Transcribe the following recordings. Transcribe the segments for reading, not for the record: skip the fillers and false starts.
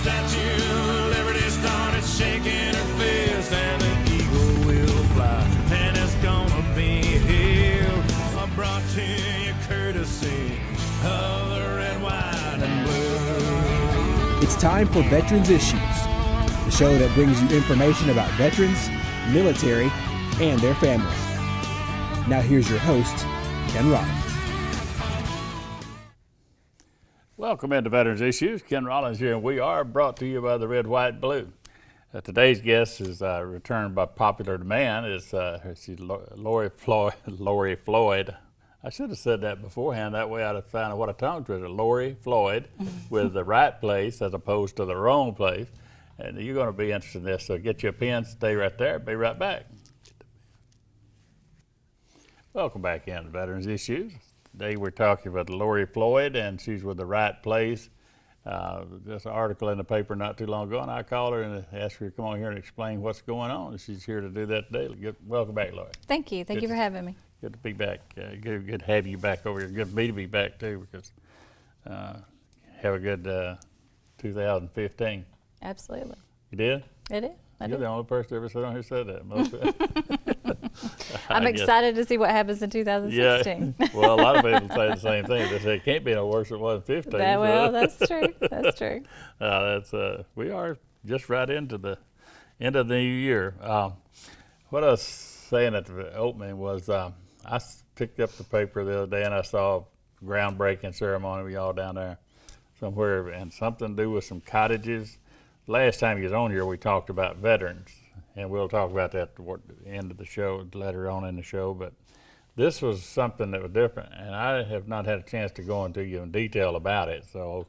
Statue of Liberty started shaking her fist, and the eagle will fly, and it's gonna be here. Brought to you courtesy of the red, white, and blue. It's time for Veterans Issues, the show that brings you information about veterans, military, and their family. Now here's your host, Ken Rollins. Welcome into Veterans Issues. Ken Rollins here, and we are brought to you by the Red, White, Blue. Today's guest is returned by popular demand. She's Lori Floyd. I should have said that beforehand. That way I'd have found out what a tongue twister. Lori Floyd with the right place as opposed to the wrong place. And you're going to be interested in this, so get you a pen, stay right there, be right back. Welcome back into Veterans Issues. Today we're talking about Lori Floyd, and she's with the right place. There's an article in the paper not too long ago, and I called her and asked her to come on here and explain what's going on. She's here to do that today. Welcome back, Lori. Thank you. Thank you for having me. Good to be back. Good to have you back over here. Good for me to be back, too, because have a good 2015. Absolutely. You did? I did. You're the only person ever said on here said that. I'm excited to see what happens in 2016. Yeah. Well, a lot of people say the same thing. They say it can't be no worse than it was in 15. That's true. That's true. We are just right into the end of the new year. What I was saying at the opening was I picked up the paper the other day and I saw a groundbreaking ceremony with y'all down there somewhere, and something to do with some cottages. Last time you was on here, we talked about veterans, and we'll talk about that toward the end of the show, later on in the show. But this was something that was different, and I have not had a chance to go into you in detail about it, so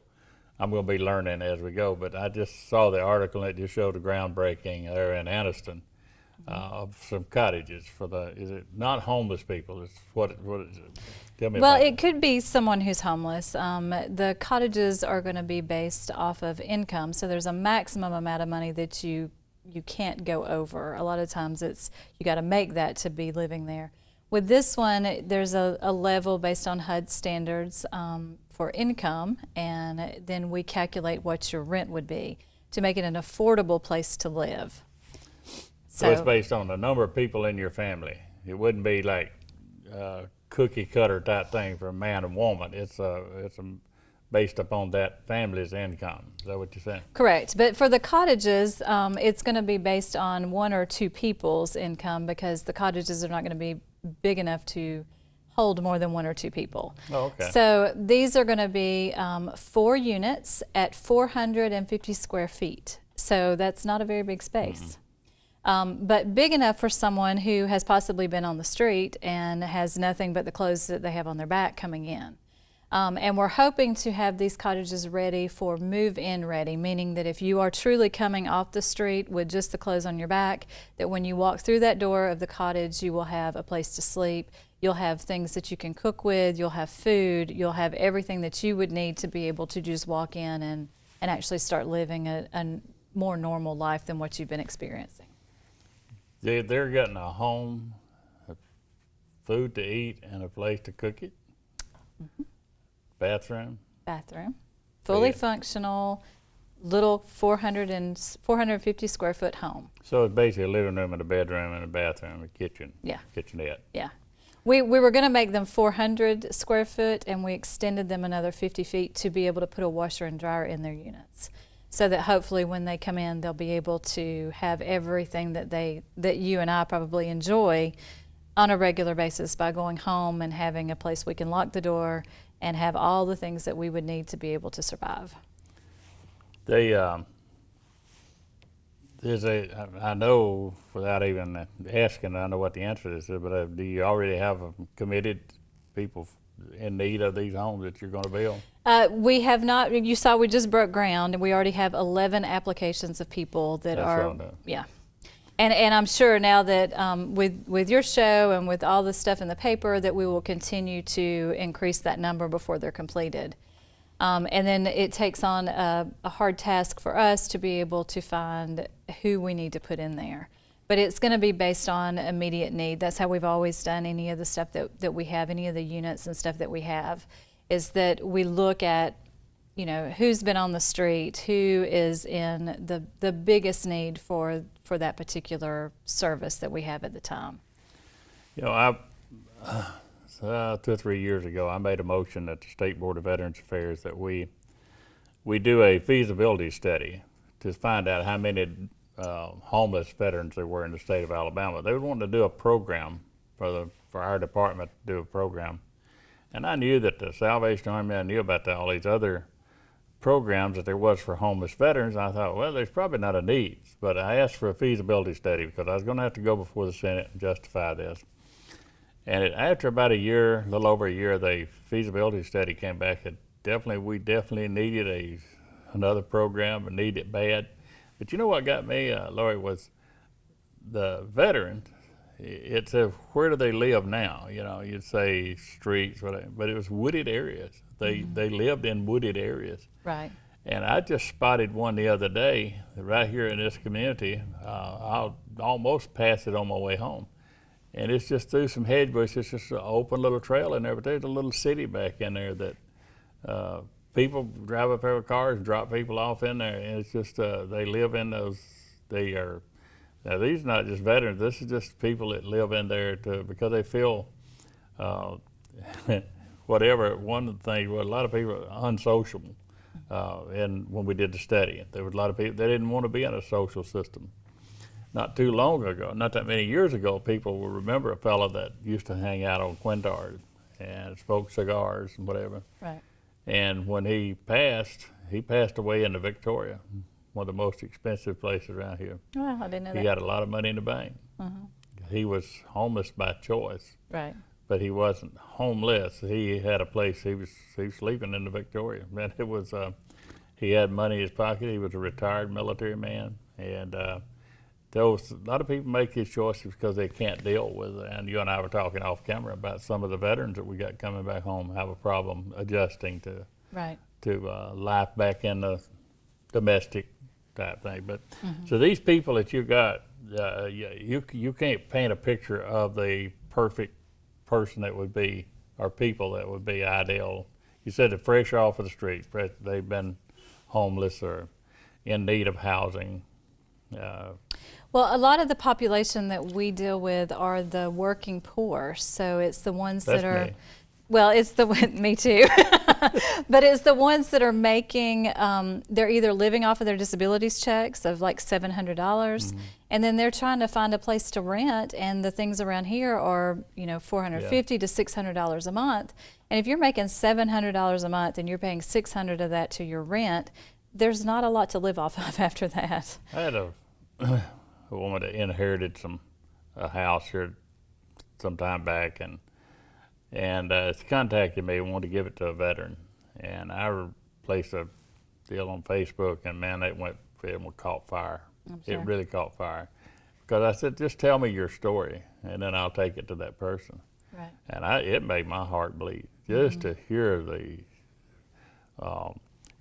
I'm going to be learning as we go. But I just saw the article, and it just showed the groundbreaking there in Anniston of some cottages for is it not homeless people? It's what is it? Tell me Well, about it could be someone who's homeless. The cottages are going to be based off of income, so there's a maximum amount of money that you can't go over. A lot of times you got to make that to be living there. With this one, there's a level based on HUD standards for income, and then we calculate what your rent would be to make it an affordable place to live. So it's based on the number of people in your family. It wouldn't be like cookie cutter type thing for a man and woman. It's based upon that family's income. Is that what you're saying? Correct. But for the cottages, it's going to be based on one or two people's income, because the cottages are not going to be big enough to hold more than one or two people. Oh, okay. So these are going to be 4 units at 450 square feet. So that's not a very big space. Mm-hmm. But big enough for someone who has possibly been on the street and has nothing but the clothes that they have on their back coming in. And we're hoping to have these cottages ready for move-in ready, meaning that if you are truly coming off the street with just the clothes on your back, that when you walk through that door of the cottage, you will have a place to sleep. You'll have things that you can cook with. You'll have food. You'll have everything that you would need to be able to just walk in and actually start living a more normal life than what you've been experiencing. They're getting a home, food to eat, and a place to cook it. Mm-hmm. Bathroom. Fully functional, little 450 square foot home. So it's basically a living room and a bedroom and a bathroom, a kitchen. Yeah. Kitchenette. Yeah. We were going to make them 400 square foot, and we extended them another 50 feet to be able to put a washer and dryer in their units, so that hopefully when they come in, they'll be able to have everything that you and I probably enjoy on a regular basis by going home and having a place we can lock the door and have all the things that we would need to be able to survive. I know without even asking, I know what the answer is, but do you already have committed people in need of these homes that you're going to build? We have not. You saw we just broke ground, and we already have 11 applications of people that yeah. And I'm sure now that with your show and with all the stuff in the paper, that we will continue to increase that number before they're completed. And then it takes on a hard task for us to be able to find who we need to put in there. But it's going to be based on immediate need. That's how we've always done any of the stuff that we have, any of the units and stuff that we have, is that we look at who's been on the street, who is in the biggest need for that particular service that we have at the time. I 2 or 3 years ago, I made a motion at the State Board of Veterans Affairs that we do a feasibility study to find out how many homeless veterans there were in the state of Alabama. They wanted to do a program for our department to do a program, and I knew that the Salvation Army, I knew about all these other programs that there was for homeless veterans. I thought, well, there's probably not a need, but I asked for a feasibility study because I was going to have to go before the Senate and justify this. And after about a year, a little over a year, the feasibility study came back and we definitely needed another program and need it bad. But you know what got me, Lori, was the veterans. It said, where do they live now? You'd say streets, whatever, but it was wooded areas. They lived in wooded areas. Right. And I just spotted one the other day right here in this community. I'll almost pass it on my way home. And it's just through some hedge bushes, it's just an open little trail in there, but there's a little city back in there that people drive up there with cars, drop people off in there, and it's just, they live in those, now these are not just veterans, this is just people that live in there because they feel, whatever. One of the things was a lot of people are unsociable. And when we did the study, there was a lot of people, they didn't want to be in a social system. Not too long ago, not that many years ago, people will remember a fellow that used to hang out on Quintard and smoke cigars and whatever. Right. And when he passed away in Victoria, one of the most expensive places around here. Well, I didn't know that. He had a lot of money in the bank. He was homeless by choice. Right. But he wasn't homeless. He had a place. He was sleeping in the Victoria. Man, it was. He had money in his pocket. He was a retired military man, and a lot of people make these choices because they can't deal with it. And you and I were talking off camera about some of the veterans that we got coming back home have a problem adjusting to life back in the domestic type thing. But so these people that you got, you can't paint a picture of the perfect person that would be, or people that would be ideal. You said they're fresh off of the street, they've been homeless or in need of housing. Well, a lot of the population that we deal with are the working poor, so it's the ones that are, me. well, it's the me too, but it's the ones that are making, they're either living off of their disabilities checks of like $700, and then they're trying to find a place to rent, and the things around here are, $450 to $600 a month. And if you're making $700 a month and you're paying $600 of that to your rent, there's not a lot to live off of after that. I had a woman that inherited a house here some time back, and she contacted me and wanted to give it to a veteran. And I placed a deal on Facebook, and man, it caught fire. Sure. It really caught fire. Because I said, just tell me your story, and then I'll take it to that person. Right. And it made my heart bleed just to hear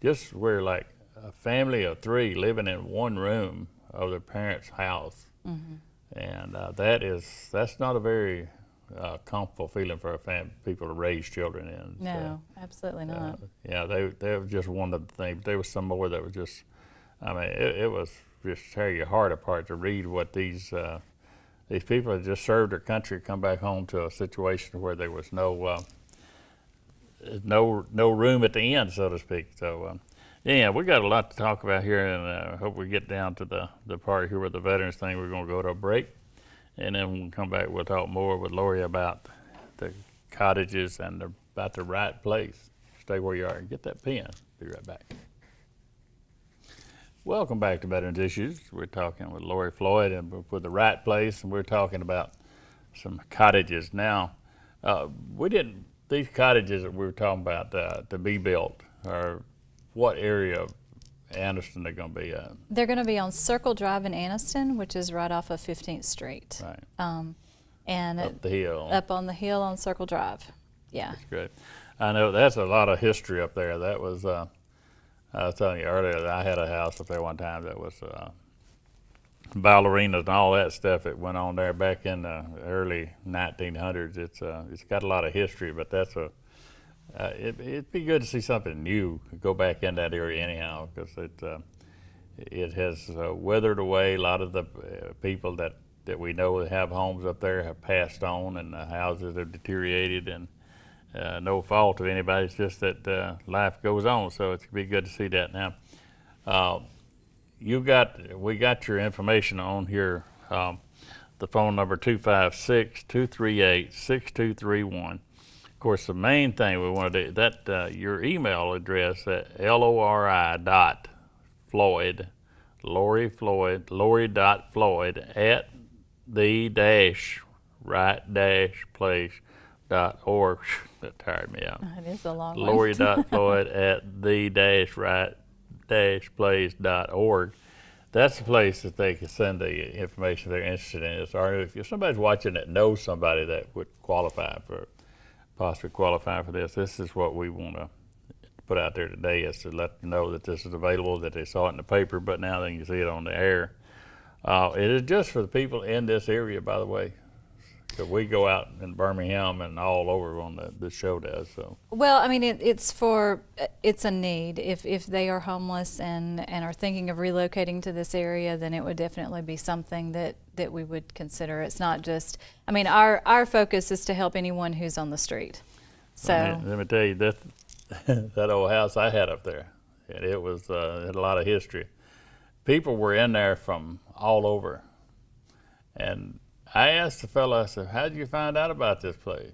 just where like a family of 3 living in one room of their parents' house. And that's not a very comfortable feeling for people to raise children in. No, absolutely not. Yeah, they were just one of the things. There was some more that was just, it was just tear your heart apart to read what these people that just served their country come back home to a situation where there was no room at the end, so to speak. So yeah, we got a lot to talk about here, and I hope we get down to the part here with the veterans thing. We're going to go to a break, and then when we come back, we'll talk more with Lori about the cottages and about the right place. Stay where you are and get that pen. Be right back. Welcome back to Veterans Issues. We're talking with Lori Floyd and with the right place, and we're talking about some cottages. Now, these cottages that we were talking about to be built are what area of Anniston they're going to be at? They're going to be on Circle Drive in Anniston, which is right off of 15th Street. Right. And up the hill. Up on the hill on Circle Drive. Yeah. That's great. I know that's a lot of history up there. That was, I was telling you earlier that I had a house up there one time that was ballerinas and all that stuff that went on there back in the early 1900s. It's got a lot of history, but that's It'd be good to see something new go back in that area anyhow, because it has withered away. A lot of the people that we know that have homes up there have passed on, and the houses have deteriorated, and no fault of anybody. It's just that life goes on. So it'd be good to see that now. We got your information on here. The phone number 256-238-6231. Of course, the main thing we want to do that your email address at lori.floyd, lori.floyd at the-right-place.org. That tired me out. It is a long one. Lori.floyd at the-right-place.org. That's the place that they can send the information they're interested in. Or if somebody's watching that knows somebody that would possibly qualify for this is what we want to put out there today, is to let them know that this is available, that they saw it in the paper, but now they can see it on the air. It is just for the people in this area, by the way. So we go out in Birmingham and all over on the show does. So. Well, I mean, it's a need. If they are homeless and are thinking of relocating to this area, then it would definitely be something that we would consider. It's not just, I mean, our focus is to help anyone who's on the street. So let me tell you, that old house I had up there, and it was had a lot of history. People were in there from all over, and I asked the fellow, I said, how did you find out about this place?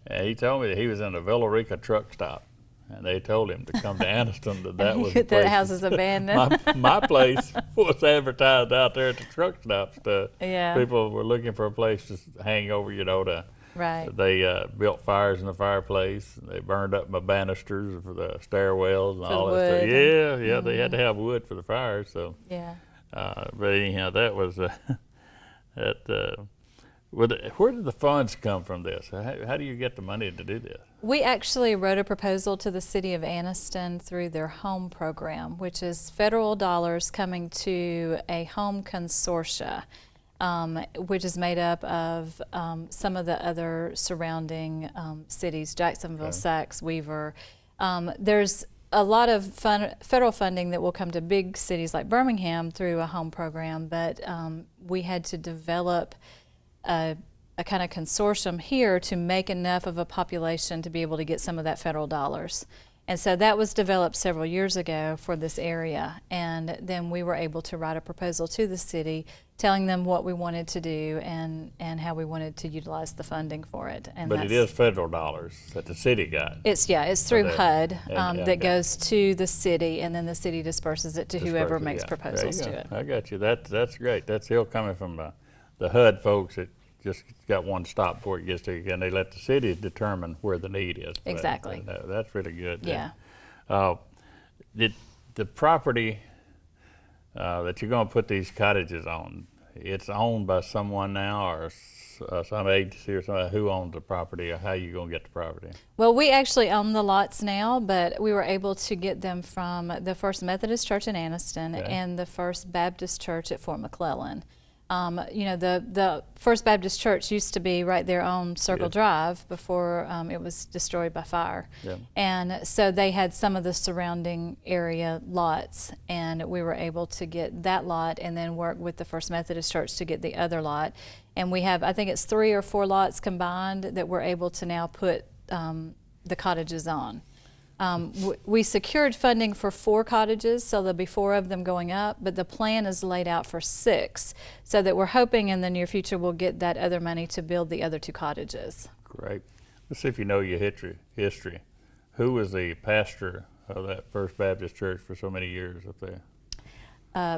And he told me that he was in a Villarica truck stop, and they told him to come to Anniston, that was the place. The house is abandoned. my place was advertised out there at the truck stops. Yeah. People were looking for a place to hang over, Right. They built fires in the fireplace. They burned up my banisters for the stairwells and all that stuff. Yeah, mm-hmm. They had to have wood for the fires. So. Yeah. But anyhow, that was... where did the funds come from this? How do you get the money to do this? We actually wrote a proposal to the city of Anniston through their home program, which is federal dollars coming to a home consortia, which is made up of some of the other surrounding cities, Jacksonville, okay. Sachs, Weaver. There's a lot of federal funding that will come to big cities like Birmingham through a home program, but we had to develop a kind of consortium here to make enough of a population to be able to get some of that federal dollars. And so that was developed several years ago for this area, and then we were able to write a proposal to the city telling them what we wanted to do and how we wanted to utilize the funding for it. And but it is federal dollars that the city got. It's through HUD that goes to the city, and then the city disperses it to whoever makes proposals to it. I got you. That's great. That's still coming from the HUD folks that just got one stop before it gets to you, and they let the city determine where the need is. Exactly. That's really good. Yeah. Did the property that you're going to put these cottages on, it's owned by someone now, or some agency or somebody? Who owns the property, or how are you going to get the property? Well, we actually own the lots now, but we were able to get them from the First Methodist Church in Anniston and the First Baptist Church at Fort McClellan. The First Baptist Church used to be right there on Circle Drive before it was destroyed by fire. Yeah. And so they had some of the surrounding area lots, and we were able to get that lot and then work with the First Methodist Church to get the other lot. And we have, I think it's 3 or 4 lots combined that we're able to now put the cottages on. We secured funding for 4 cottages, so there'll be 4 of them going up, but the plan is laid out for 6, so that we're hoping in the near future we'll get that other money to build the other 2 cottages. Great. Let's see if you know your history. Who was the pastor of that First Baptist Church for so many years up there?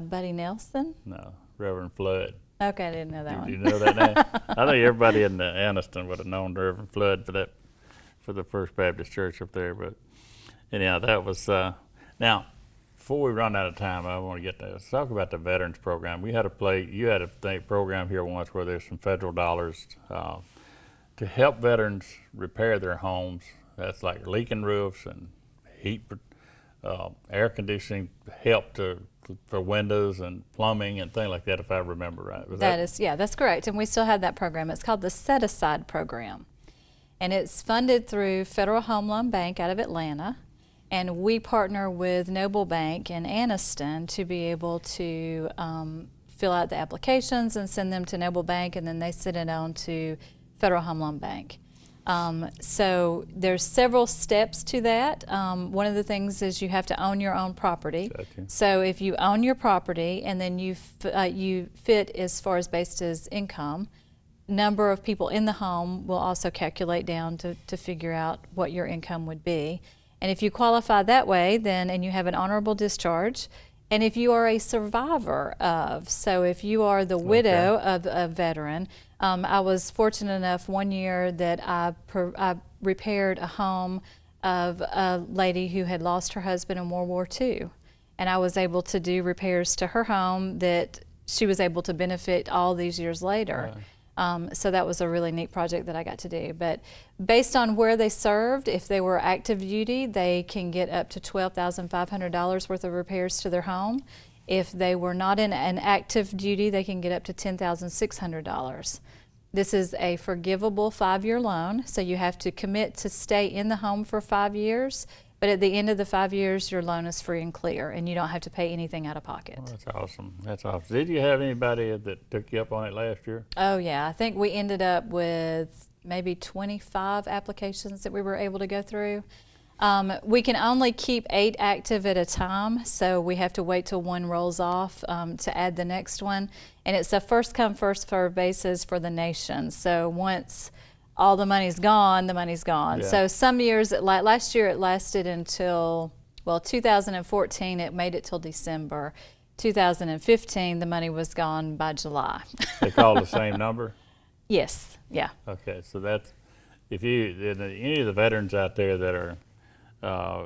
Buddy Nelson? No, Reverend Flood. Okay, I didn't know that one. You know that name? I think everybody in Anniston would have known Reverend Flood for the First Baptist Church up there, but anyhow, that was, now, before we run out of time, I want to let's talk about the Veterans Program. You had a program here once where there's some federal dollars to help veterans repair their homes. That's like leaking roofs and heat, air conditioning, help for windows and plumbing and things like that, if I remember right. That's correct, and we still have that program. It's called the Set Aside Program. And it's funded through Federal Home Loan Bank out of Atlanta. And we partner with Noble Bank in Anniston to be able to fill out the applications and send them to Noble Bank, and then they send it on to Federal Home Loan Bank. So there's several steps to that. One of the things is you have to own your own property. Gotcha. So if you own your property and then you fit as far as based as income, number of people in the home will also calculate down to figure out what your income would be. And if you qualify that way, then, and you have an honorable discharge, and if you are a survivor of, so if you are the widow of a veteran, I was fortunate enough one year that I repaired a home of a lady who had lost her husband in World War II. And I was able to do repairs to her home that she was able to benefit all these years later. Right. So that was a really neat project that I got to do. But based on where they served, if they were active duty, they can get up to $12,500 worth of repairs to their home. If they were not in an active duty, they can get up to $10,600. This is a forgivable 5-year loan, so you have to commit to stay in the home for 5 years. But at the end of the 5 years, your loan is free and clear, and you don't have to pay anything out of pocket. Oh, that's awesome. That's awesome. Did you have anybody that took you up on it last year? Oh, yeah. I think we ended up with maybe 25 applications that we were able to go through. We can only keep 8 active at a time, so we have to wait till one rolls off to add the next one. And it's a first-come, first-served basis for the nation. So once all the money's gone, the money's gone. Yeah. So some years, last year it lasted until, well, 2014, it made it till December. 2015, the money was gone by July. They call the same number? Yes, yeah. Okay, so that's, if any of the veterans out there that are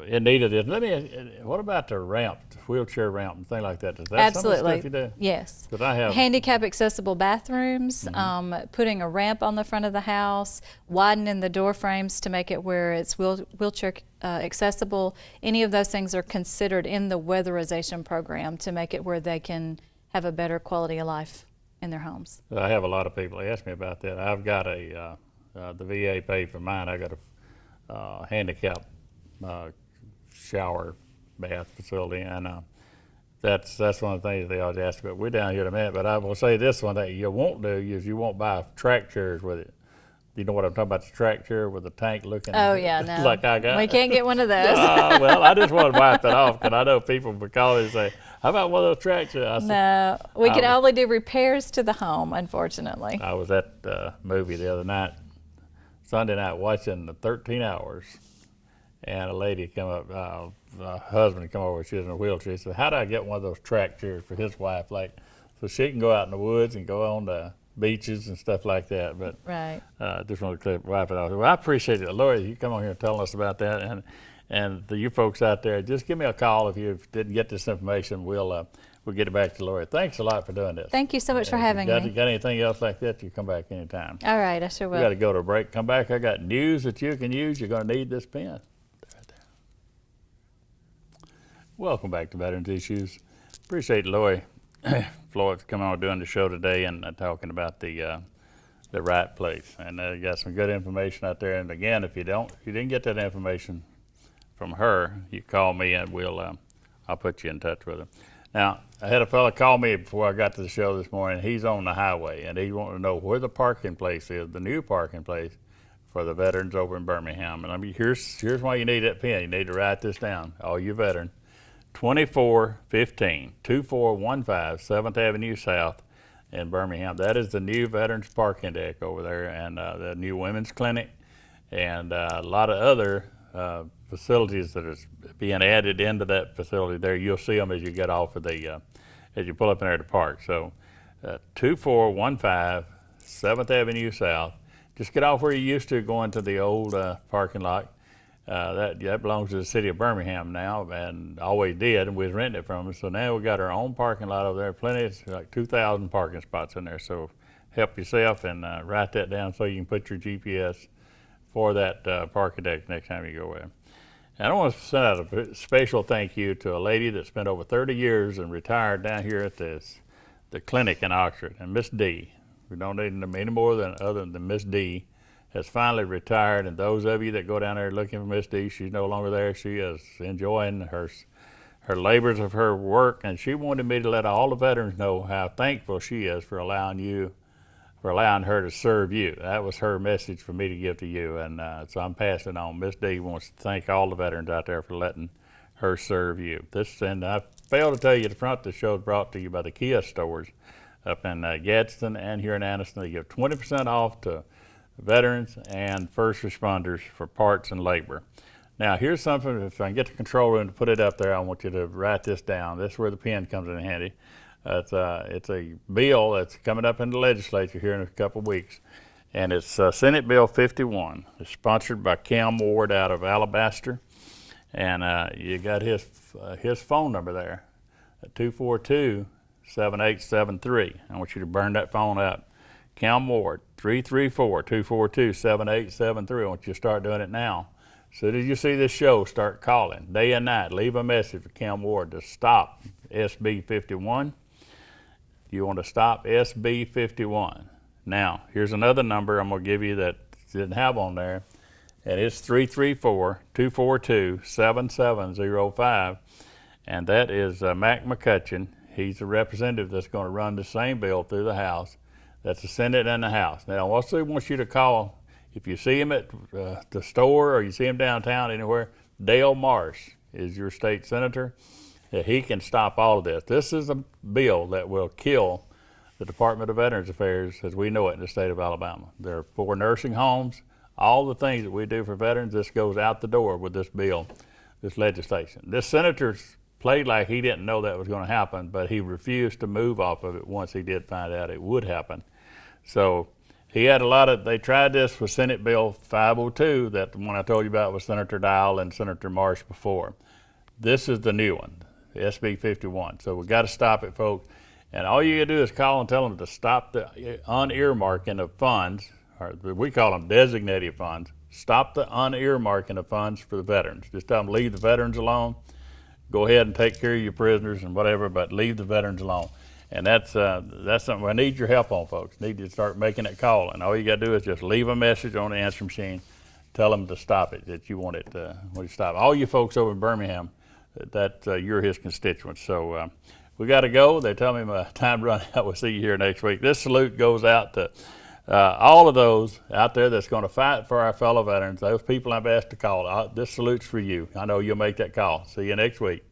in need of this, what about the ramp, wheelchair ramp and things like that? Is that some of the Absolutely. stuff you do? Yes. 'Cause I have, Handicap accessible bathrooms, putting a ramp on the front of the house, widening the door frames to make it where it's wheelchair accessible. Any of those things are considered in the weatherization program to make it where they can have a better quality of life in their homes. I have a lot of people ask me about that. I've got the VA paid for mine. I got a handicap shower bath facility, and that's one of the things they always ask about. We're down here in a minute, but I will say this one thing you won't do is you won't buy track chairs with it. You know what I'm talking about, the track chair with the tank looking Oh, yeah, no. like I got? We can't get one of those. Well, I just want to wipe that off because I know people would call and say, how about one of those track chairs? I said, No, we can only do repairs to the home, unfortunately. I was at the movie the other night, Sunday night, watching the 13 Hours. And a lady come up, a husband come over, she was in a wheelchair. He said, how do I get one of those track chairs for his wife? So she can go out in the woods and go on the beaches and stuff like that. But Right. just want to wipe it off. Well, I appreciate it. Lori, you come on here and tell us about that. And you folks out there, just give me a call if you didn't get this information. We'll get it back to Lori. Thanks a lot for doing this. Thank you so much for If you having got me. anything else like that, you come back anytime. All right, I sure We got to will. go to a break. Come back. I got news that you can use. You're going to need this pen. Right there. Welcome back to Veterans Issues. Appreciate Lori Floyd for coming on doing the show today and talking about the right place. And you got some good information out there. And again, if you didn't get that information from her, you call me and I'll put you in touch with her. Now, I had a fella call me before I got to the show this morning. He's on the highway, and he wanted to know where the parking place is, the new parking place for the veterans over in Birmingham. And here's why you need that pen. You need to write this down, all you veterans. 2415 2415 7th Avenue South in Birmingham. That is the new veterans parking deck over there, and the new women's clinic, and a lot of other facilities that are being added into that facility there. You'll see them as you get off of as you pull up in there to park. So 2415 7th Avenue South. Just get off where you used to going to the old parking lot. That belongs to the city of Birmingham now, and always did, and we was renting it from them. So now we got our own parking lot over there, plenty, like 2,000 parking spots in there. So help yourself and write that down so you can put your GPS for that parking deck next time you go there. And I want to send out a special thank you to a lady that spent over 30 years and retired down here at the clinic in Oxford, and Miss D. We don't need them any more other than Miss D. has finally retired, and those of you that go down there looking for Miss D, she's no longer there. She is enjoying her labors of her work, and she wanted me to let all the veterans know how thankful she is for allowing her to serve you. That was her message for me to give to you, and so I'm passing on. Miss D wants to thank all the veterans out there for letting her serve you. And I failed to tell you, the front of the show is brought to you by the Kia stores up in Gadsden and here in Anniston. They give 20% off to veterans and first responders for parts and labor. Now, here's something, if I can get the control room to put it up there, I want you to write this down. This is where the pen comes in handy. It's a bill that's coming up in the legislature here in a couple of weeks, and it's Senate Bill 51. It's sponsored by Cam Ward out of Alabaster, and you got his phone number there, 242-7873. I want you to burn that phone up. Cam Ward, 334-242-7873. I want you to start doing it now. As soon as you see this show, start calling day and night. Leave a message for Cam Ward to stop SB 51. You want to stop SB 51. Now, here's another number I'm going to give you that didn't have on there, and it's 334-242-7705, and that is Mac McCutcheon. He's the representative that's going to run the same bill through the House. That's the Senate and the House. Now, I also want you to call, if you see him at the store or you see him downtown anywhere, Dale Marsh is your state senator. He can stop all of this. This is a bill that will kill the Department of Veterans Affairs as we know it in the state of Alabama. There are 4 nursing homes. All the things that we do for veterans, this goes out the door with this bill, this legislation. This senator's played like he didn't know that was going to happen, but he refused to move off of it once he did find out it would happen. So he had they tried this with Senate Bill 502, that the one I told you about was Senator Dial and Senator Marsh before. This is the new one, SB 51. So we got to stop it, folks. And all you got to do is call and tell them to stop the unearmarking of funds, or we call them designated funds. Stop the unearmarking of funds for the veterans. Just tell them leave the veterans alone. Go ahead and take care of your prisoners and whatever, but leave the veterans alone. And that's something I need your help on, folks. Need to start making that call. And all you got to do is just leave a message on the answering machine. Tell them to stop it, that you want it to stop. All you folks over in Birmingham, that you're his constituents. So we got to go. They tell me my time run out. We'll see you here next week. This salute goes out to all of those out there that's going to fight for our fellow veterans, those people I've asked to call. This salute's for you. I know you'll make that call. See you next week.